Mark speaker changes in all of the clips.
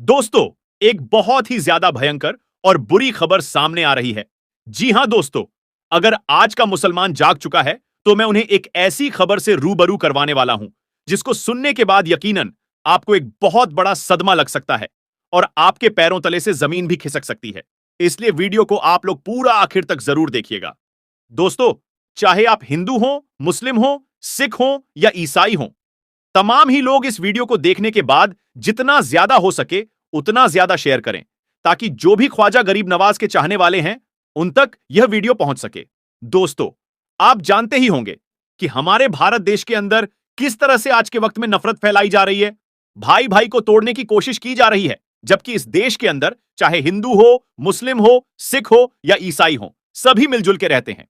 Speaker 1: दोस्तों, एक बहुत ही ज्यादा भयंकर और बुरी खबर सामने आ रही है। जी हां दोस्तों, अगर आज का मुसलमान जाग चुका है तो मैं उन्हें एक ऐसी खबर से रूबरू करवाने वाला हूं जिसको सुनने के बाद यकीनन आपको एक बहुत बड़ा सदमा लग सकता है और आपके पैरों तले से जमीन भी खिसक सकती है। इसलिए वीडियो को आप लोग पूरा आखिर तक जरूर देखिएगा। दोस्तों, चाहे आप हिंदू हो, मुस्लिम हो, सिख हो या ईसाई हो, तमाम ही लोग इस वीडियो को देखने के बाद जितना ज्यादा हो सके उतना ज्यादा शेयर करें ताकि जो भी ख्वाजा गरीब नवाज के चाहने वाले हैं उन तक यह वीडियो पहुंच सके। दोस्तों, आप जानते ही होंगे कि हमारे भारत देश के अंदर किस तरह से आज के वक्त में नफरत फैलाई जा रही है। भाई भाई को तोड़ने की कोशिश की जा रही है, जबकि इस देश के अंदर चाहे हिंदू हो, मुस्लिम हो, सिख हो या ईसाई हो, सभी मिलजुल के रहते हैं।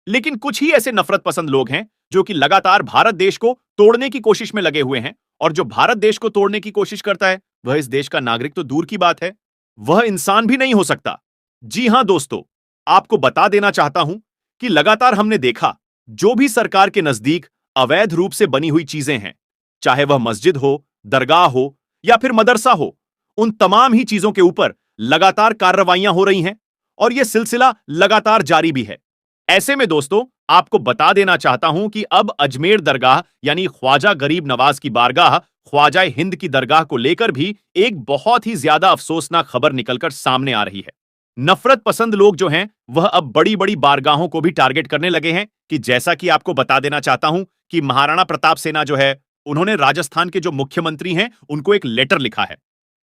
Speaker 1: लेकिन कुछ ही ऐसे नफरत पसंद लोग हैं जो कि लगातार भारत देश को तोड़ने की कोशिश में लगे हुए हैं, और जो भारत देश को तोड़ने की कोशिश करता है वह इस देश का नागरिक तो दूर की बात है, वह इंसान भी नहीं हो सकता। जी हां दोस्तों, आपको बता देना चाहता हूं कि लगातार हमने देखा जो भी सरकार के नजदीक अवैध रूप से बनी हुई चीजें हैं, चाहे वह मस्जिद हो, दरगाह हो या फिर मदरसा हो, उन तमाम ही चीजों के ऊपर लगातार कार्रवाइयां हो रही हैं और यह सिलसिला लगातार जारी भी है। ऐसे में दोस्तों, आपको बता देना चाहता हूं कि अब अजमेर दरगाह यानी ख्वाजा गरीब नवाज की बारगाह ख्वाजा हिंद की दरगाह को लेकर भी एक बहुत ही ज्यादा अफसोसनाक खबर निकलकर सामने आ रही है। नफरत पसंद लोग जो हैं वह अब बड़ी बड़ी बारगाहों को भी टारगेट करने लगे हैं कि जैसा कि आपको बता देना चाहता हूं कि महाराणा प्रताप सेना जो है, उन्होंने राजस्थान के जो मुख्यमंत्री हैं उनको एक लेटर लिखा है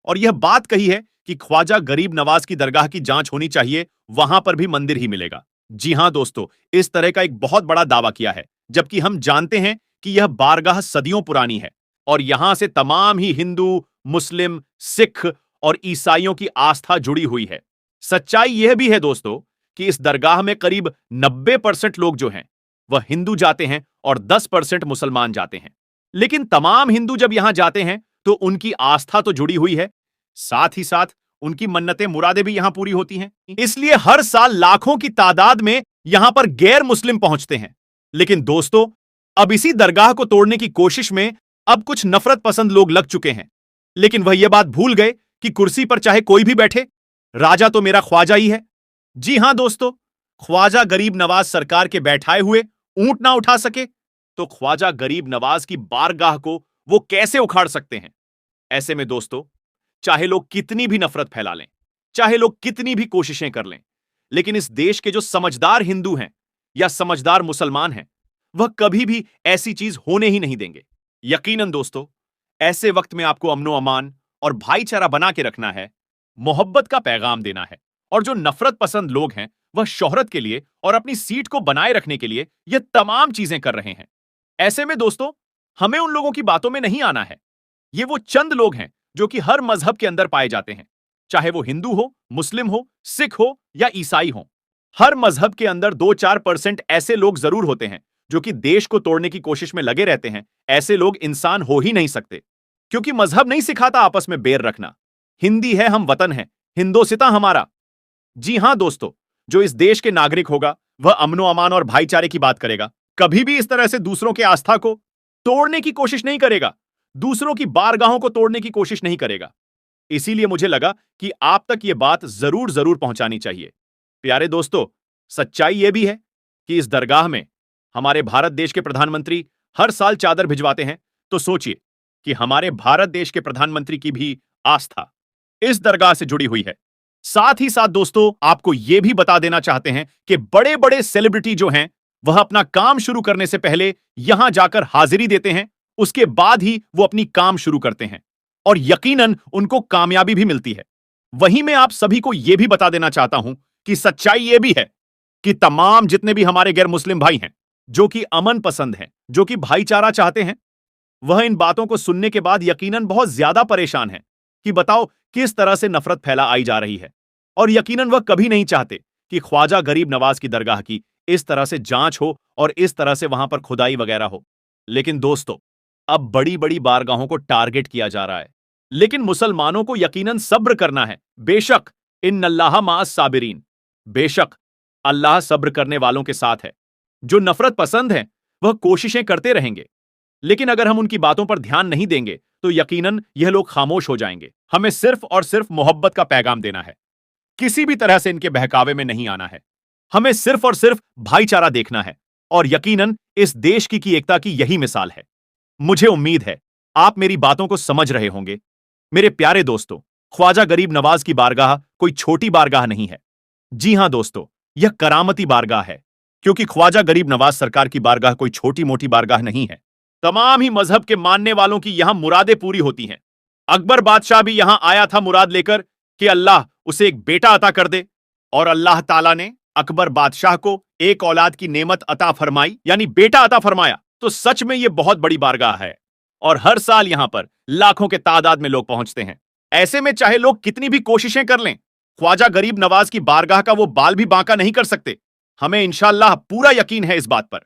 Speaker 1: और यह बात कही है कि ख्वाजा गरीब नवाज की दरगाह की जांच होनी चाहिए, वहां पर भी मंदिर ही मिलेगा। जी हां दोस्तों, इस तरह का एक बहुत बड़ा दावा किया है, जबकि हम जानते हैं कि यह बारगाह सदियों पुरानी है और यहां से तमाम ही हिंदू, मुस्लिम, सिख और ईसाइयों की आस्था जुड़ी हुई है। सच्चाई यह भी है दोस्तों कि इस दरगाह में करीब 90% लोग जो हैं वह हिंदू जाते हैं और 10% मुसलमान जाते हैं। लेकिन तमाम हिंदू जब यहां जाते हैं तो उनकी आस्था तो जुड़ी हुई है, साथ ही साथ उनकी मन्नतें मुरादें भी यहां पूरी होती हैं। इसलिए हर साल लाखों की तादाद में यहां पर गैर मुस्लिम पहुंचते हैं। लेकिन दोस्तों, अब इसी दरगाह को तोड़ने की कोशिश में अब कुछ नफरत पसंद लोग लग चुके हैं, लेकिन वह यह बात भूल गए कि कुर्सी पर चाहे कोई भी बैठे, राजा तो मेरा ख्वाजा ही है। जी हां दोस्तों, ख्वाजा गरीब नवाज सरकार के बैठाए हुए ऊंट ना उठा सके तो ख्वाजा गरीब नवाज की बारगाह को वो कैसे उखाड़ सकते हैं। ऐसे में दोस्तों, चाहे लोग कितनी भी नफरत फैला लें, चाहे लोग कितनी भी कोशिशें कर लें, लेकिन इस देश के जो समझदार हिंदू हैं या समझदार मुसलमान हैं, वह कभी भी ऐसी चीज होने ही नहीं देंगे। यकीनन दोस्तों, ऐसे वक्त में आपको अमनो अमान और भाईचारा बना के रखना है, मोहब्बत का पैगाम देना है, और जो नफरत पसंद लोग हैं वह शोहरत के लिए और अपनी सीट को बनाए रखने के लिए यह तमाम चीजें कर रहे हैं। ऐसे में दोस्तों, हमें उन लोगों की बातों में नहीं आना है। ये वो चंद लोग हैं जो कि हर मजहब के अंदर पाए जाते हैं, चाहे वो हिंदू हो, मुस्लिम हो, सिख हो या ईसाई हो। हर मजहब के अंदर 2-4% ऐसे लोग जरूर होते हैं जो कि देश को तोड़ने की कोशिश में लगे रहते हैं। ऐसे लोग इंसान हो ही नहीं सकते, क्योंकि मजहब नहीं सिखाता आपस में बैर रखना। हिंदी है हम वतन है, हिंदोसिता हमारा। जी हां दोस्तों, जो इस देश के नागरिक होगा वह अमनो अमान और भाईचारे की बात करेगा, कभी भी इस तरह से दूसरों के आस्था को तोड़ने की कोशिश नहीं करेगा, दूसरों की बारगाहों को तोड़ने की कोशिश नहीं करेगा। इसीलिए मुझे लगा कि आप तक यह बात जरूर जरूर पहुंचानी चाहिए। प्यारे दोस्तों, सच्चाई यह भी है कि इस दरगाह में हमारे भारत देश के प्रधानमंत्री हर साल चादर भिजवाते हैं, तो सोचिए कि हमारे भारत देश के प्रधानमंत्री की भी आस्था इस दरगाह से जुड़ी हुई है। साथ ही साथ दोस्तों, आपको यह भी बता देना चाहते हैं कि बड़े बड़े सेलिब्रिटी जो हैं वह अपना काम शुरू करने से पहले यहां जाकर हाजिरी देते हैं, उसके बाद ही वो अपनी काम शुरू करते हैं और यकीनन उनको कामयाबी भी मिलती है। वहीं मैं आप सभी को यह भी बता देना चाहता हूं कि सच्चाई यह भी है कि तमाम जितने भी हमारे गैर मुस्लिम भाई हैं जो कि अमन पसंद हैं, जो कि भाईचारा चाहते हैं, वह इन बातों को सुनने के बाद यकीनन बहुत ज्यादा परेशान हैं कि बताओ किस तरह से नफरत फैला आई जा रही है, और यकीनन वह कभी नहीं चाहते कि ख्वाजा गरीब नवाज की दरगाह की इस तरह से जांच हो और इस तरह से वहां पर खुदाई वगैरह हो। लेकिन दोस्तों, अब बड़ी बड़ी बारगाहों को टारगेट किया जा रहा है, लेकिन मुसलमानों को यकीनन सब्र करना है। बेशक इन्नल्लाह माअस साबिरीन, बेशक अल्लाह सब्र करने वालों के साथ है। जो नफरत पसंद हैं वह कोशिशें करते रहेंगे, लेकिन अगर हम उनकी बातों पर ध्यान नहीं देंगे तो यकीनन यह लोग खामोश हो जाएंगे। हमें सिर्फ और सिर्फ मोहब्बत का पैगाम देना है, किसी भी तरह से इनके बहकावे में नहीं आना है। हमें सिर्फ और सिर्फ भाईचारा देखना है, और यकीनन इस देश की एकता की यही मिसाल है। मुझे उम्मीद है आप मेरी बातों को समझ रहे होंगे। मेरे प्यारे दोस्तों, ख्वाजा गरीब नवाज की बारगाह कोई छोटी बारगाह नहीं है। जी हां दोस्तों, यह करामती बारगाह है, क्योंकि ख्वाजा गरीब नवाज सरकार की बारगाह कोई छोटी मोटी बारगाह नहीं है। तमाम ही मजहब के मानने वालों की यहां मुरादें पूरी होती हैं। अकबर बादशाह भी यहां आया था मुराद लेकर कि अल्लाह उसे एक बेटा अता कर दे, और अल्लाह ताला ने अकबर बादशाह को एक औलाद की नेमत अता फरमाई, यानी बेटा अता फरमाया। तो सच में यह बहुत बड़ी बारगाह है, और हर साल यहां पर लाखों के तादाद में लोग पहुंचते हैं। ऐसे में चाहे लोग कितनी भी कोशिशें कर लें, ख्वाजा गरीब नवाज की बारगाह का वो बाल भी बांका नहीं कर सकते। हमें इंशाअल्लाह पूरा यकीन है इस बात पर।